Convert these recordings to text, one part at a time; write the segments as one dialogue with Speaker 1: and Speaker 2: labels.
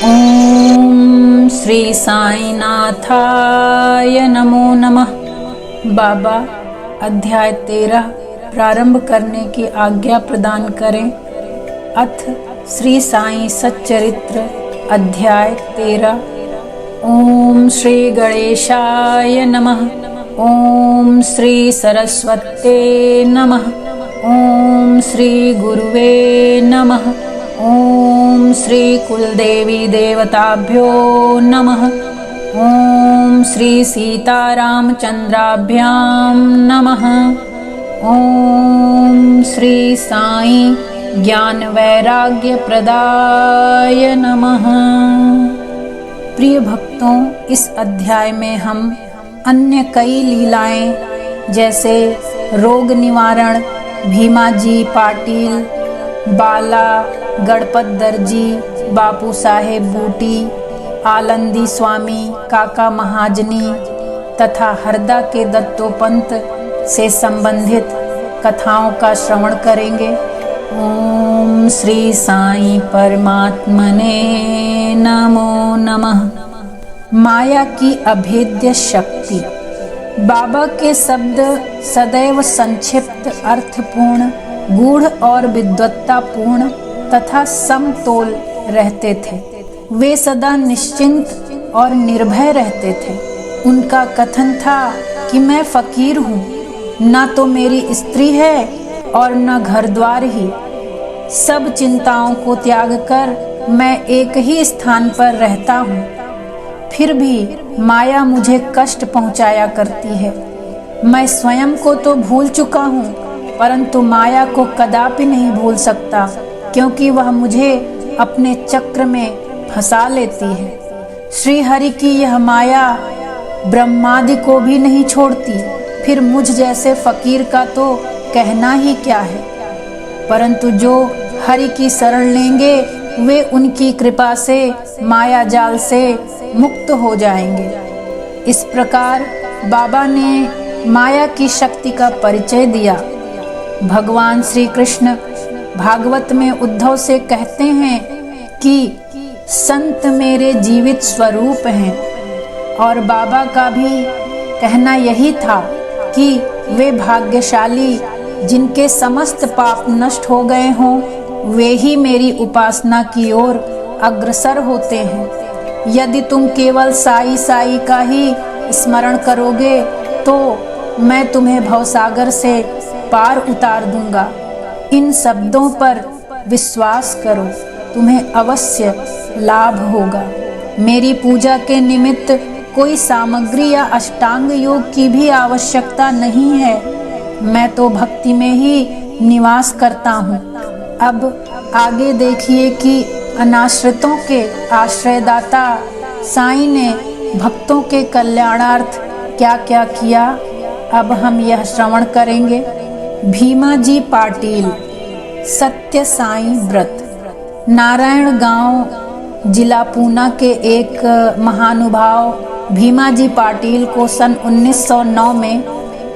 Speaker 1: ओम श्री साईनाथाय नमो नमः। बाबा अध्याय 13 प्रारंभ करने की आज्ञा प्रदान करें। अथ श्री साई सच्चरित्र अध्याय 13। ओम श्री गणेशाय नमः। ओम श्री सरस्वते नमः। ओम श्री गुरुवे नमः। ओम श्री कुलदेवी देवताभ्यो नमः। ओम श्री सीतारामचंद्राभ्यां नमः। ओम श्री साई ज्ञान वैराग्य प्रदाय नमः। प्रिय भक्तों, इस अध्याय में हम अन्य कई लीलाएं जैसे रोग निवारण, भीमाजी पाटिल, बाला, गणपत दर्जी, बापू साहेब बूटी, आलंदी स्वामी, काका महाजनी तथा हरदा के दत्तोपंत से संबंधित कथाओं का श्रवण करेंगे। ओम श्री साई परमात्मने नमो नमः। माया की अभेद्य शक्ति। बाबा के शब्द सदैव संक्षिप्त, अर्थपूर्ण, गूढ़ और विद्वत्तापूर्ण तथा समतोल रहते थे। वे सदा निश्चिंत और निर्भय रहते थे। उनका कथन था कि मैं फकीर हूँ, न तो मेरी स्त्री है और न घर द्वार ही। सब चिंताओं को त्याग कर मैं एक ही स्थान पर रहता हूँ। फिर भी माया मुझे कष्ट पहुँचाया करती है। मैं स्वयं को तो भूल चुका हूँ, परंतु माया को कदापि नहीं भूल सकता, क्योंकि वह मुझे अपने चक्र में फंसा लेती है। श्री हरि की यह माया ब्रह्मादि को भी नहीं छोड़ती, फिर मुझ जैसे फकीर का तो कहना ही क्या है। परंतु जो हरि की शरण लेंगे वे उनकी कृपा से माया जाल से मुक्त हो जाएंगे। इस प्रकार बाबा ने माया की शक्ति का परिचय दिया। भगवान श्री कृष्ण भागवत में उद्धव से कहते हैं कि संत मेरे जीवित स्वरूप हैं, और बाबा का भी कहना यही था कि वे भाग्यशाली जिनके समस्त पाप नष्ट हो गए हों, वे ही मेरी उपासना की ओर अग्रसर होते हैं। यदि तुम केवल साई साई का ही स्मरण करोगे तो मैं तुम्हें भवसागर से पार उतार दूंगा। इन शब्दों पर विश्वास करो, तुम्हें अवश्य लाभ होगा। मेरी पूजा के निमित्त कोई सामग्री या अष्टांग योग की भी आवश्यकता नहीं है। मैं तो भक्ति में ही निवास करता हूँ। अब आगे देखिए कि अनाश्रितों के आश्रयदाता साईं ने भक्तों के कल्याणार्थ क्या क्या किया। अब हम यह श्रवण करेंगे। भीमाजी पाटिल सत्य साईं व्रत। नारायण गांव जिला पूना के एक महानुभाव भीमाजी पाटिल को सन 1909 में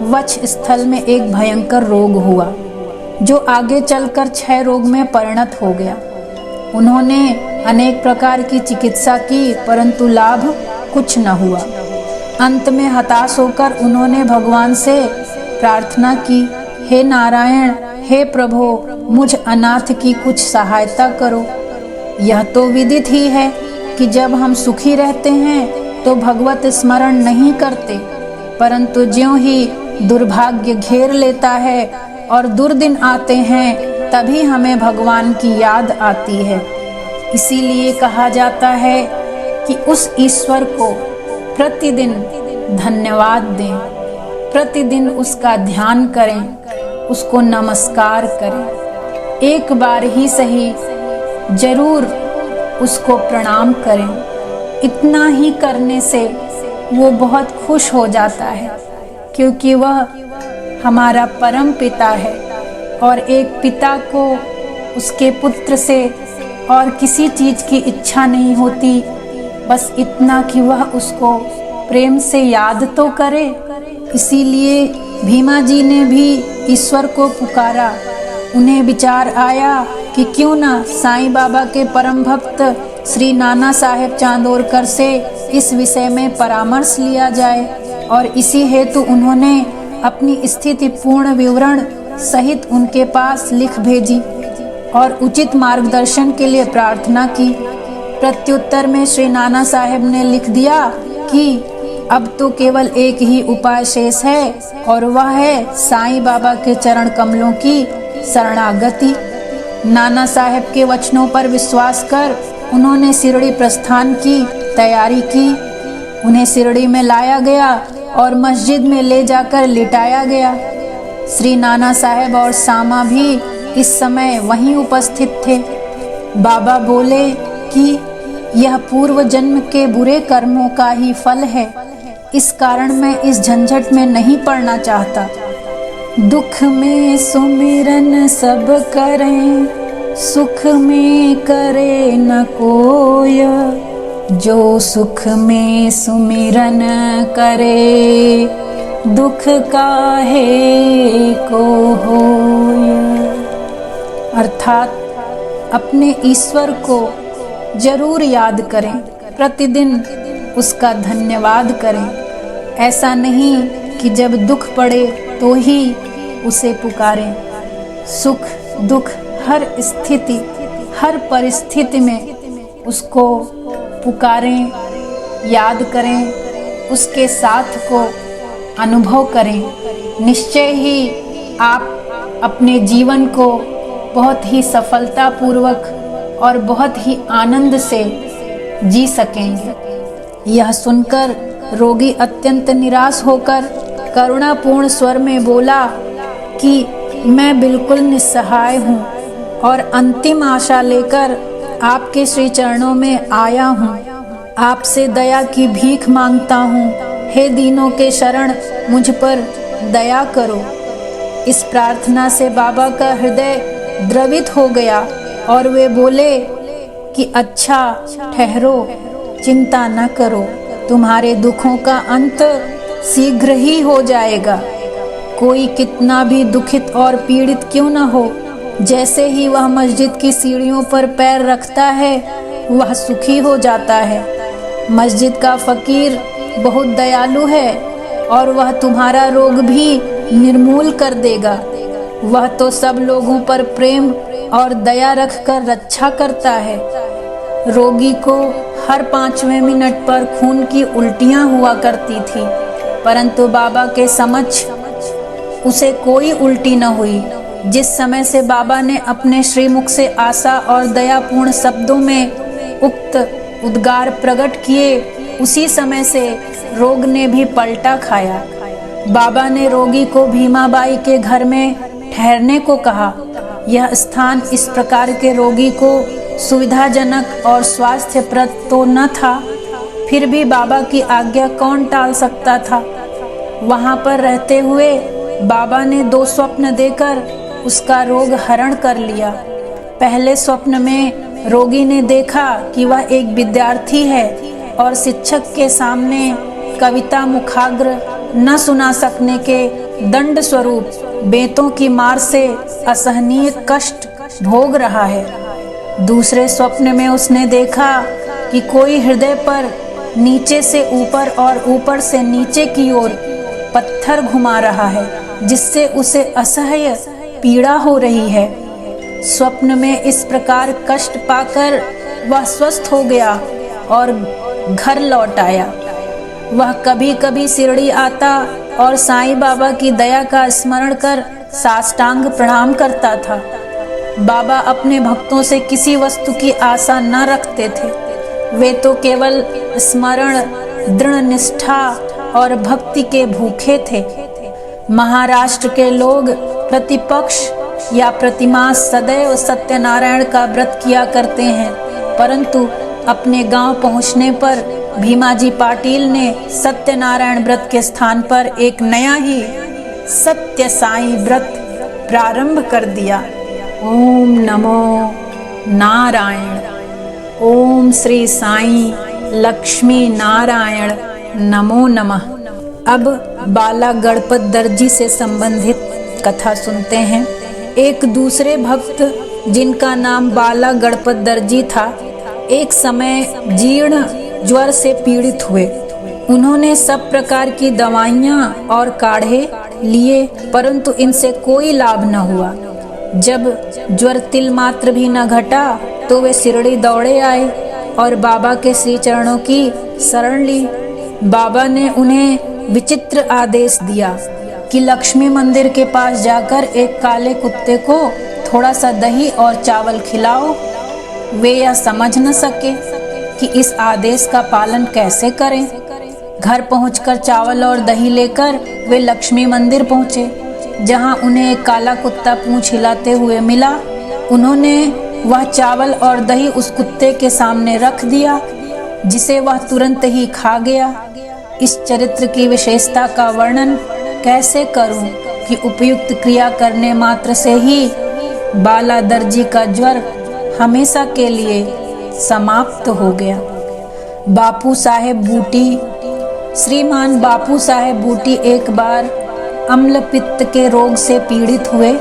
Speaker 1: वक्ष स्थल में एक भयंकर रोग हुआ, जो आगे चलकर 6 रोग में परिणत हो गया। उन्होंने अनेक प्रकार की चिकित्सा की, परंतु लाभ कुछ न हुआ। अंत में हताश होकर उन्होंने भगवान से प्रार्थना की, हे नारायण, हे प्रभु, मुझ अनाथ की कुछ सहायता करो। यह तो विदित ही है कि जब हम सुखी रहते हैं तो भगवत स्मरण नहीं करते, परंतु ज्यों ही दुर्भाग्य घेर लेता है और दुर्दिन आते हैं तभी हमें भगवान की याद आती है। इसीलिए कहा जाता है कि उस ईश्वर को प्रतिदिन धन्यवाद दें, प्रतिदिन उसका ध्यान करें, उसको नमस्कार करें। एक बार ही सही जरूर उसको प्रणाम करें। इतना ही करने से वो बहुत खुश हो जाता है, क्योंकि वह हमारा परम पिता है, और एक पिता को उसके पुत्र से और किसी चीज की इच्छा नहीं होती, बस इतना कि वह उसको प्रेम से याद तो करे। इसीलिए भीमा जी ने भी ईश्वर को पुकारा। उन्हें विचार आया कि क्यों ना साईं बाबा के परम भक्त श्री नाना साहेब चांदोरकर से इस विषय में परामर्श लिया जाए और इसी हेतु उन्होंने अपनी स्थिति पूर्ण विवरण सहित उनके पास लिख भेजी और उचित मार्गदर्शन के लिए प्रार्थना की। प्रत्युत्तर में श्री नाना साहेब ने लिख दिया कि अब तो केवल एक ही उपाय शेष है और वह है साईं बाबा के चरण कमलों की शरणागति। नाना साहेब के वचनों पर विश्वास कर उन्होंने शिरडी प्रस्थान की तैयारी की। उन्हें शिरडी में लाया गया और मस्जिद में ले जाकर लिटाया गया। श्री नाना साहेब और सामा भी इस समय वहीं उपस्थित थे। बाबा बोले कि यह पूर्व जन्म के बुरे कर्मों का ही फल है, इस कारण मैं इस झंझट में नहीं पड़ना चाहता। दुख में सुमिरन सब करें, सुख में करे न कोय, जो सुख में सुमिरन करे, दुख काहे को होय। अर्थात अपने ईश्वर को जरूर याद करें, प्रतिदिन उसका धन्यवाद करें। ऐसा नहीं कि जब दुख पड़े तो ही उसे पुकारें। सुख दुख हर स्थिति हर परिस्थिति में उसको पुकारें, याद करें, उसके साथ को अनुभव करें। निश्चय ही आप अपने जीवन को बहुत ही सफलतापूर्वक और बहुत ही आनंद से जी सकेंगे। यह सुनकर रोगी अत्यंत निराश होकर करुणापूर्ण स्वर में बोला कि मैं बिल्कुल निस्सहाय हूँ और अंतिम आशा लेकर आपके श्री चरणों में आया हूँ। आपसे दया की भीख मांगता हूँ। हे दीनों के शरण, मुझ पर दया करो। इस प्रार्थना से बाबा का हृदय द्रवित हो गया और वे बोले कि अच्छा ठहरो, चिंता न करो, तुम्हारे दुखों का अंत शीघ्र ही हो जाएगा। कोई कितना भी दुखित और पीड़ित क्यों न हो, जैसे ही वह मस्जिद की सीढ़ियों पर पैर रखता है वह सुखी हो जाता है। मस्जिद का फकीर बहुत दयालु है और वह तुम्हारा रोग भी निर्मूल कर देगा। वह तो सब लोगों पर प्रेम और दया रखकर रक्षा करता है। रोगी को हर 5वें मिनट पर खून की उल्टियां हुआ करती थी, परंतु बाबा के समक्ष उसे कोई उल्टी न हुई। जिस समय से बाबा ने अपने श्रीमुख से आशा और दयापूर्ण शब्दों में उक्त उद्गार प्रकट किए, उसी समय से रोग ने भी पलटा खाया। बाबा ने रोगी को भीमाबाई के घर में ठहरने को कहा। यह स्थान इस प्रकार के रोगी को सुविधाजनक और स्वास्थ्यप्रद तो न था, फिर भी बाबा की आज्ञा कौन टाल सकता था। वहां पर रहते हुए बाबा ने 2 स्वप्न देकर उसका रोग हरण कर लिया। पहले स्वप्न में रोगी ने देखा कि वह एक विद्यार्थी है और शिक्षक के सामने कविता मुखाग्र न सुना सकने के दंड स्वरूप बेतों की मार से असहनीय कष्ट भोग रहा है। दूसरे स्वप्न में उसने देखा कि कोई हृदय पर नीचे से ऊपर और ऊपर से नीचे की ओर पत्थर घुमा रहा है, जिससे उसे असह्य पीड़ा हो रही है। स्वप्न में इस प्रकार कष्ट पाकर वह स्वस्थ हो गया और घर लौट आया। वह कभी कभी शिरडी आता और साईं बाबा की दया का स्मरण कर साष्टांग प्रणाम करता था। बाबा अपने भक्तों से किसी वस्तु की आशा न रखते थे। वे तो केवल स्मरण, दृढ़ निष्ठा और भक्ति के भूखे थे। महाराष्ट्र के लोग प्रतिपक्ष या प्रतिमास सदैव सत्यनारायण का व्रत किया करते हैं, परंतु अपने गांव पहुंचने पर भीमाजी पाटिल ने सत्यनारायण व्रत के स्थान पर एक नया ही सत्य साईं व्रत प्रारंभ कर दिया। ओम नमो नारायण। ओम श्री साईं लक्ष्मी नारायण नमो नमः। अब बाला गणपत दर्जी से संबंधित कथा सुनते हैं। एक दूसरे भक्त जिनका नाम बाला गणपत दर्जी था, एक समय जीर्ण ज्वर से पीड़ित हुए। उन्होंने सब प्रकार की दवाइयां और काढ़े लिए, परंतु इनसे कोई लाभ न हुआ। जब ज्वर तिल मात्र भी न घटा तो वे शिरडी दौड़े आए और बाबा के श्री चरणों की शरण ली। बाबा ने उन्हें विचित्र आदेश दिया कि लक्ष्मी मंदिर के पास जाकर एक काले कुत्ते को थोड़ा सा दही और चावल खिलाओ। वे यह समझ न सके कि इस आदेश का पालन कैसे करें। घर पहुंचकर चावल और दही लेकर वे लक्ष्मी मंदिर पहुंचे, जहां उन्हें एक काला कुत्ता पूंछ हिलाते हुए मिला। उन्होंने वह चावल और दही उस कुत्ते के सामने रख दिया, जिसे वह तुरंत ही खा गया। इस चरित्र की विशेषता का वर्णन कैसे करूं कि उपयुक्त क्रिया करने मात्र से ही बाला दर्जी का ज्वर हमेशा के लिए समाप्त हो गया। बापू साहेब बूटी। श्रीमान बापू साहेब बूटी एक बार अम्ल पित्त के रोग से पीड़ित हुए।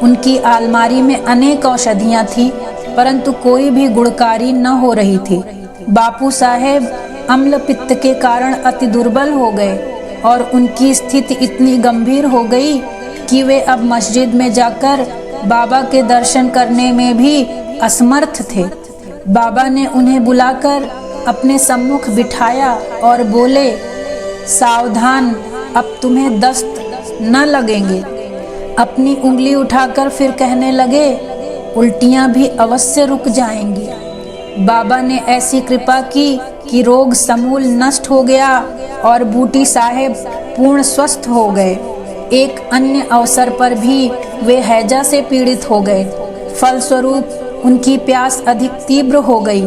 Speaker 1: उनकी अलमारी में अनेक औषधियां थी, परंतु कोई भी गुणकारी न हो रही थी। बापू साहेब अम्ल पित्त के कारण अति दुर्बल हो गए और उनकी स्थिति इतनी गंभीर हो गई कि वे अब मस्जिद में जाकर बाबा के दर्शन करने में भी असमर्थ थे। बाबा ने उन्हें बुलाकर अपने सम्मुख बिठाया और बोले, सावधान, अब तुम्हें दस्त न लगेंगे। अपनी उंगली उठाकर फिर कहने लगे, उल्टियां भी अवश्य रुक जाएंगी। बाबा ने ऐसी कृपा की कि रोग समूल नष्ट हो गया और बूटी साहेब पूर्ण स्वस्थ हो गए। एक अन्य अवसर पर भी वे हैजा से पीड़ित हो गए। फलस्वरूप उनकी प्यास अधिक तीव्र हो गई।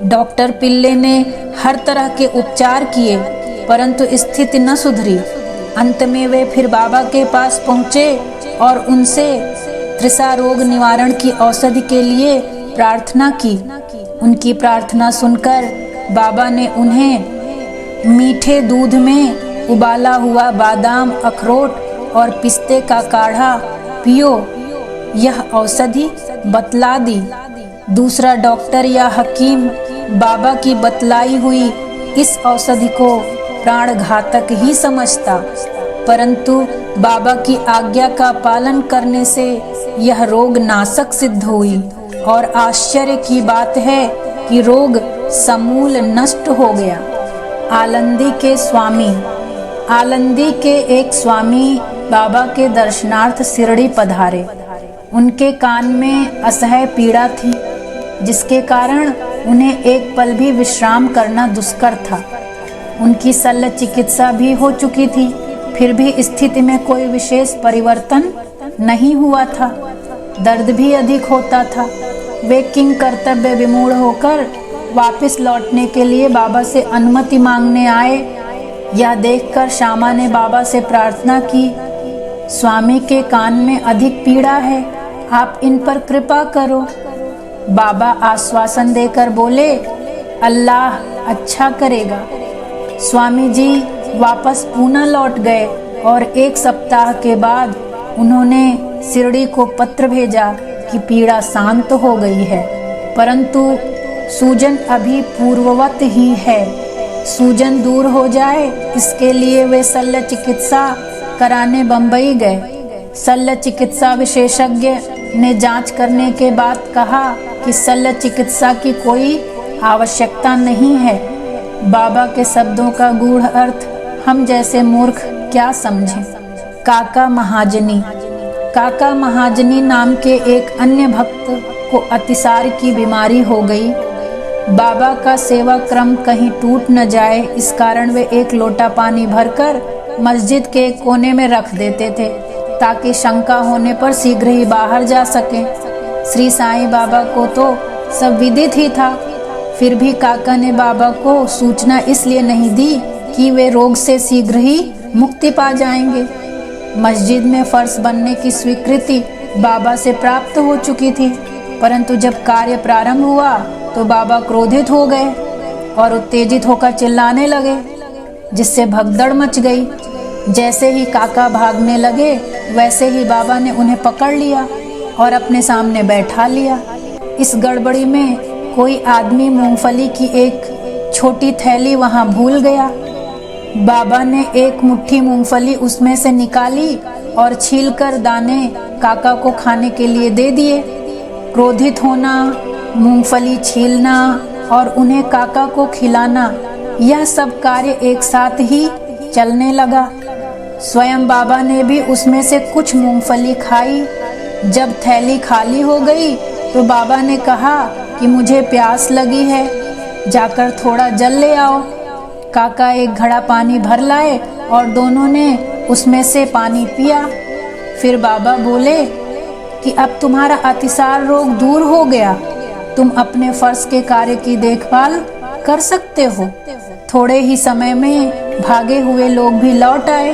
Speaker 1: डॉक्टर पिल्ले ने हर तरह के उपचार किए, परंतु स्थिति न सुधरी। अंत में वे फिर बाबा के पास पहुँचे और उनसे त्रिषा रोग निवारण की औषधि के लिए प्रार्थना की। उनकी प्रार्थना सुनकर बाबा ने उन्हें मीठे दूध में उबाला हुआ बादाम, अखरोट और पिस्ते का काढ़ा पियो, यह औषधि बतला दी। दूसरा डॉक्टर या हकीम बाबा की बतलाई हुई इस औषधि को प्राण घातक ही समझता, परंतु बाबा की आज्ञा का पालन करने से यह रोग नाशक सिद्ध हुई और आश्चर्य की बात है कि रोग समूल नष्ट हो गया। आलंदी के स्वामी। आलंदी के एक स्वामी बाबा के दर्शनार्थ शिरडी पधारे। उनके कान में असह्य पीड़ा थी, जिसके कारण उन्हें एक पल भी विश्राम करना दुष्कर था। उनकी शल्य चिकित्सा भी हो चुकी थी, फिर भी स्थिति में कोई विशेष परिवर्तन नहीं हुआ था। दर्द भी अधिक होता था। वे किंग कर्तव्य विमूढ़ होकर वापस लौटने के लिए बाबा से अनुमति मांगने आए। यह देखकर श्यामा ने बाबा से प्रार्थना की, स्वामी के कान में अधिक पीड़ा है, आप इन पर कृपा करो। बाबा आश्वासन देकर बोले, अल्लाह अच्छा करेगा। स्वामी जी वापस पूना लौट गए और एक सप्ताह के बाद उन्होंने शिरडी को पत्र भेजा कि पीड़ा शांत हो गई है, परंतु सूजन अभी पूर्ववत ही है। सूजन दूर हो जाए इसके लिए वे शल्य चिकित्सा कराने बंबई गए। शल्य चिकित्सा विशेषज्ञ ने जांच करने के बाद कहा कि शल्य चिकित्सा की कोई आवश्यकता नहीं है। बाबा के शब्दों का गूढ़ अर्थ हम जैसे मूर्ख क्या समझें। काका महाजनी। काका महाजनी नाम के एक अन्य भक्त को अतिसार की बीमारी हो गई। बाबा का सेवा क्रम कहीं टूट न जाए, इस कारण वे एक लोटा पानी भरकर मस्जिद के कोने में रख देते थे, ताकि शंका होने पर शीघ्र ही बाहर जा सके। श्री साईं बाबा को तो सब विदित ही था, फिर भी काका ने बाबा को सूचना इसलिए नहीं दी कि वे रोग से शीघ्र ही मुक्ति पा जाएंगे। मस्जिद में फर्श बनने की स्वीकृति बाबा से प्राप्त हो चुकी थी, परंतु जब कार्य प्रारंभ हुआ तो बाबा क्रोधित हो गए और उत्तेजित होकर चिल्लाने लगे, जिससे भगदड़ मच गई। जैसे ही काका भागने लगे, वैसे ही बाबा ने उन्हें पकड़ लिया और अपने सामने बैठा लिया। इस गड़बड़ी में कोई आदमी मूंगफली की एक छोटी थैली वहां भूल गया। बाबा ने एक मुट्ठी मूंगफली उसमें से निकाली और छीलकर दाने काका को खाने के लिए दे दिए। क्रोधित होना, मूंगफली छीलना और उन्हें काका को खिलाना, यह सब कार्य एक साथ ही चलने लगा। स्वयं बाबा ने भी उसमें से कुछ मूंगफली खाई। जब थैली खाली हो गई तो बाबा ने कहा कि मुझे प्यास लगी है, जाकर थोड़ा जल ले आओ। काका एक घड़ा पानी भर लाए और दोनों ने उसमें से पानी पिया। फिर बाबा बोले कि अब तुम्हारा अतिसार रोग दूर हो गया, तुम अपने फर्ज के कार्य की देखभाल कर सकते हो। थोड़े ही समय में भागे हुए लोग भी लौट आए।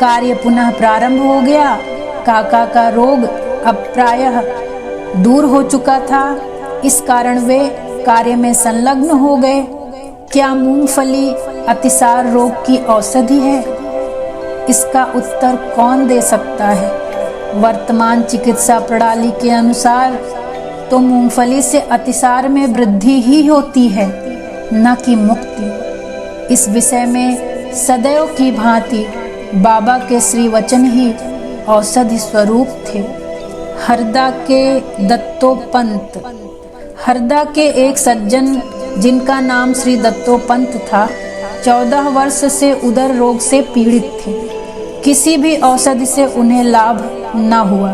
Speaker 1: कार्य पुनः प्रारंभ हो गया। काका का रोग अब प्रायः दूर हो चुका था, इस कारण वे कार्य में संलग्न हो गए। क्या मूंगफली अतिसार रोग की औषधि है? इसका उत्तर कौन दे सकता है? वर्तमान चिकित्सा प्रणाली के अनुसार तो मूंगफली से अतिसार में वृद्धि ही होती है, न कि मुक्ति। इस विषय में सदैव की भांति बाबा के श्री वचन ही औषधि स्वरूप थे। हरदा के दत्तोपंत। हरदा के एक सज्जन जिनका नाम श्री दत्तोपंत था, 14 वर्ष से उदर रोग से पीड़ित थे। किसी भी औषधि से उन्हें लाभ न हुआ।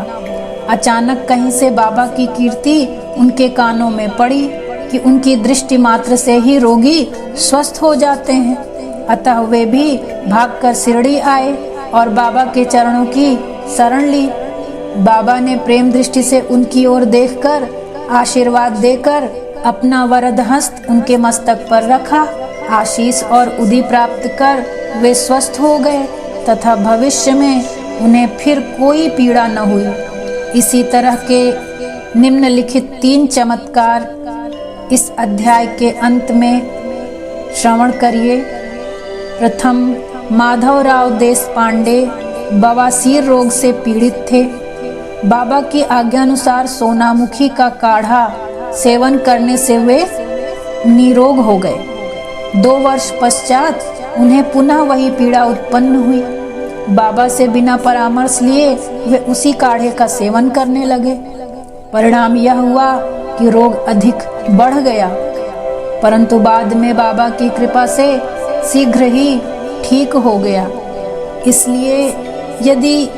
Speaker 1: अचानक कहीं से बाबा की कीर्ति उनके कानों में पड़ी कि उनकी दृष्टि मात्र से ही रोगी स्वस्थ हो जाते हैं। अतः वे भी भागकर शिरडी आए और बाबा के चरणों की शरण ली। बाबा ने प्रेम दृष्टि से उनकी ओर देखकर आशीर्वाद देकर अपना वरद हस्त उनके मस्तक पर रखा। आशीष और उदी प्राप्त कर वे स्वस्थ हो गए तथा भविष्य में उन्हें फिर कोई पीड़ा न हुई। इसी तरह के निम्नलिखित 3 चमत्कार इस अध्याय के अंत में श्रवण करिए। प्रथम, माधवराव देशपांडे बवासीर रोग से पीड़ित थे। बाबा की आज्ञानुसार सोनामुखी का काढ़ा सेवन करने से वे निरोग हो गए। 2 वर्ष पश्चात उन्हें पुनः वही पीड़ा उत्पन्न हुई। बाबा से बिना परामर्श लिए वे उसी काढ़े का सेवन करने लगे। परिणाम यह हुआ कि रोग अधिक बढ़ गया, परंतु बाद में बाबा की कृपा से शीघ्र ही ठीक हो गया। इसलिए यदि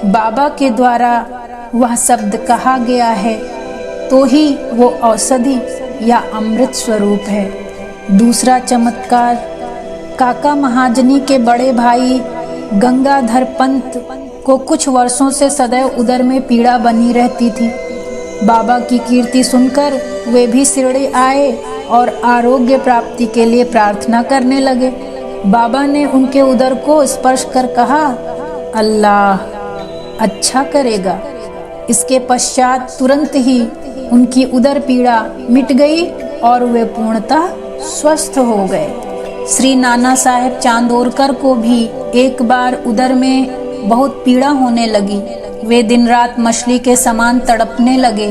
Speaker 1: बाबा के द्वारा वह शब्द कहा गया है तो ही वो औषधि या अमृत स्वरूप है। दूसरा चमत्कार, काका महाजनी के बड़े भाई गंगाधर पंत को कुछ वर्षों से सदैव उदर में पीड़ा बनी रहती थी। बाबा की कीर्ति सुनकर वे भी शिरडी आए और आरोग्य प्राप्ति के लिए प्रार्थना करने लगे। बाबा ने उनके उदर को स्पर्श कर कहा, अल्लाह अच्छा करेगा। इसके पश्चात तुरंत ही उनकी उदर पीड़ा मिट गई और वे पूर्णतः स्वस्थ हो गए। श्री नाना साहेब चांदोरकर को भी एक बार उदर में बहुत पीड़ा होने लगी। वे दिन रात मछली के समान तड़पने लगे।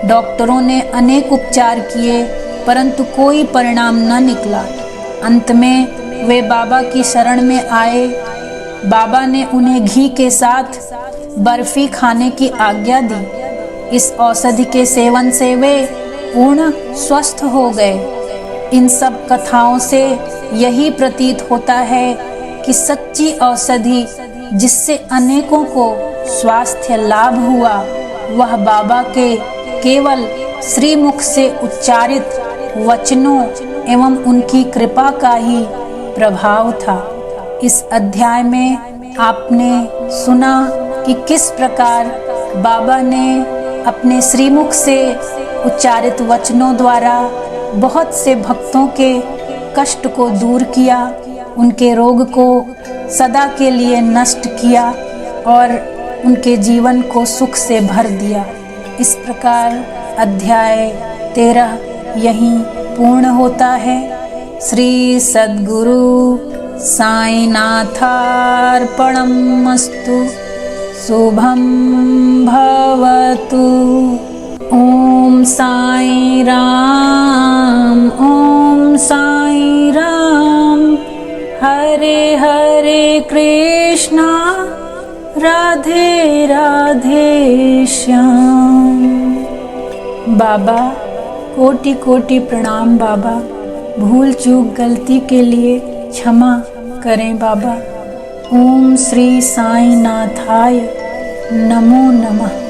Speaker 1: डॉक्टरों ने अनेक उपचार किए परंतु कोई परिणाम न निकला। अंत में वे बाबा की शरण में आए। बाबा ने उन्हें घी के साथ बर्फी खाने की आज्ञा दी। इस औषधि के सेवन से वे पूर्ण स्वस्थ हो गए। इन सब कथाओं से यही प्रतीत होता है कि सच्ची औषधि जिससे अनेकों को स्वास्थ्य लाभ हुआ, वह बाबा के केवल श्रीमुख से उच्चारित वचनों एवं उनकी कृपा का ही प्रभाव था। इस अध्याय में आपने सुना कि किस प्रकार बाबा ने अपने श्रीमुख से उच्चारित वचनों द्वारा बहुत से भक्तों के कष्ट को दूर किया, उनके रोग को सदा के लिए नष्ट किया और उनके जीवन को सुख से भर दिया। इस प्रकार अध्याय 13 यहीं पूर्ण होता है। श्री सद्गुरु साईनाथार्पणमस्तु। शुभं भवतु। ओम साई राम। हरे हरे कृष्णा राधे राधे श्याम। बाबा कोटि कोटि प्रणाम बाबा, भूल चूक गलती के लिए क्षमा करें बाबा। ओम श्री साईं नाथाय नमो नमः।